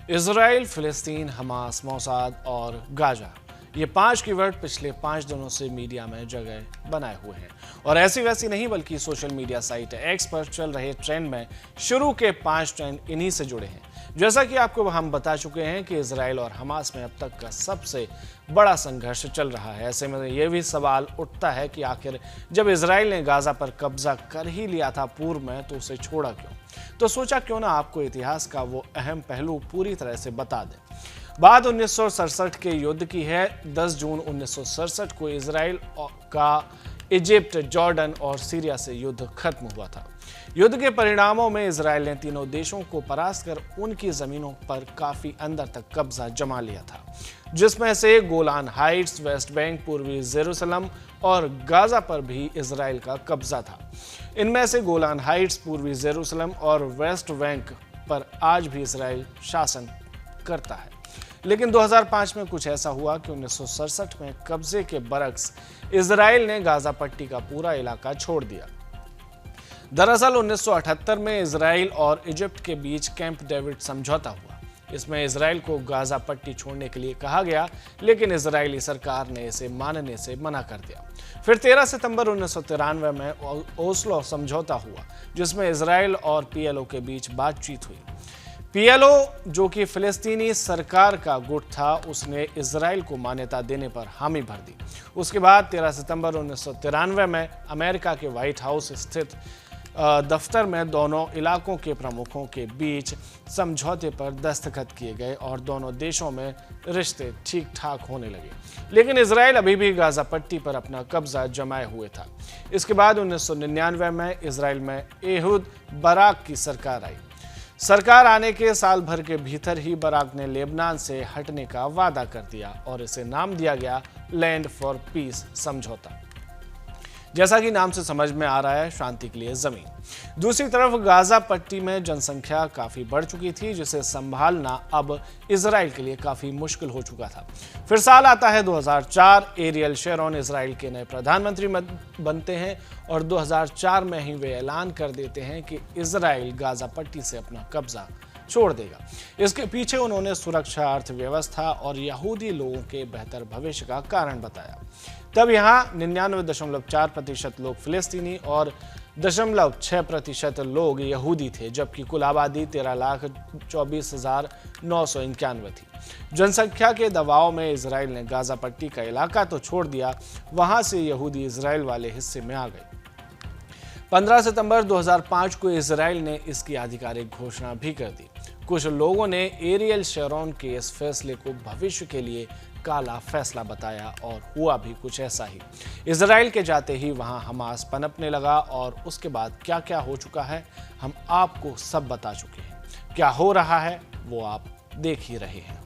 Israel, फिलिस्तीन, Hamas, Mossad और Gaza, ये 5 कीवर्ड पिछले 5 दिनों से मीडिया में जगह बनाए हुए हैं। और ऐसी वैसी नहीं बल्कि सोशल मीडिया साइट एक्स पर चल रहे ट्रेंड में शुरू के 5 ट्रेंड इन्हीं से जुड़े हैं। जैसा कि आपको हम बता चुके हैं कि इजराइल और हमास में अब तक का सबसे बड़ा संघर्ष चल रहा है। ऐसे में यह भी सवाल उठता है कि आखिर जब इजराइल ने गाजा पर कब्जा कर ही लिया था पूर्व में, तो उसे छोड़ा क्यों? तो सोचा क्यों ना आपको इतिहास का वो अहम पहलू पूरी तरह से बता दें। बात 1967 के युद्ध की है। 10 जून 1967 को इजराइल का इजिप्ट, जॉर्डन और सीरिया से युद्ध खत्म हुआ था। युद्ध के परिणामों में इजराइल ने तीनों देशों को परास्त कर उनकी जमीनों पर काफी अंदर तक कब्जा जमा लिया था, जिसमें से गोलान हाइट्स, वेस्ट बैंक, पूर्वी जेरूसलम और गाजा पर भी इजराइल का कब्जा था। इनमें से गोलान हाइट्स, पूर्वी जेरूसलम और वेस्ट बैंक पर आज भी इजराइल शासन करता है। लेकिन 2005 में कुछ ऐसा हुआ कि 1967 में कब्जे के बरक्स इजराइल ने गाजा पट्टी का पूरा इलाका छोड़ दिया। दरअसल 1978 में इजराइल और इजिप्ट के बीच कैंप डेविड समझौता हुआ। इसमें इजराइल को गाजा पट्टी छोड़ने के लिए कहा गया, लेकिन इजरायली सरकार ने इसे मानने से मना कर दिया। फिर 13 सितंबर 1993 में ओस्लो समझौता हुआ, जिसमें इजराइल और पीएलओ के बीच बातचीत हुई। पीएलओ, जो कि फिलिस्तीनी सरकार का गुट था, उसने इजराइल को मान्यता देने पर हामी भर दी। उसके बाद 13 सितंबर 1993 में अमेरिका के व्हाइट हाउस स्थित दफ्तर में दोनों इलाकों के प्रमुखों के बीच समझौते पर दस्तखत किए गए और दोनों देशों में रिश्ते ठीक ठाक होने लगे। लेकिन इजराइल अभी भी गाजा पट्टी पर अपना कब्जा जमाए हुए था। इसके बाद 1999 में इजराइल में एहूद बाराक की सरकार आई। सरकार आने के साल भर के भीतर ही बाराक ने लेबनान से हटने का वादा कर दिया और इसे नाम दिया गया लैंड फॉर पीस समझौता। जैसा कि नाम से समझ में आ रहा है, शांति के लिए जमीन। दूसरी तरफ गाजा पट्टी में जनसंख्या काफी बढ़ चुकी थी, जिसे संभालना अब इजराइल के लिए काफी मुश्किल हो चुका था। फिर साल आता है 2004। एरियल शेरोन इजराइल के नए प्रधानमंत्री बनते हैं और 2004 में ही वे ऐलान कर देते हैं कि इजराइल गाजा पट्टी से अपना कब्जा छोड़ देगा। इसके पीछे उन्होंने सुरक्षा, अर्थव्यवस्था और यहूदी लोगों के बेहतर भविष्य का कारण बताया। तब यहाँ 99.4% लोग फिलिस्तीनी और 0.6% लोग यहूदी थे, जबकि कुल आबादी 13,24,991 थी। जनसंख्या के दबाव में इजराइल ने गाजा पट्टी का इलाका तो छोड़ दिया, वहां से यहूदी इजराइल वाले हिस्से में आ गए। 15 सितंबर 2005 को इजराइल ने इसकी आधिकारिक घोषणा भी कर दी। कुछ लोगों ने एरियल शेरोन के इस फैसले को भविष्य के लिए काला फैसला बताया और हुआ भी कुछ ऐसा ही। इजराइल के जाते ही वहां हमास पनपने लगा और उसके बाद क्या क्या हो चुका है हम आपको सब बता चुके हैं। क्या हो रहा है वो आप देख ही रहे हैं।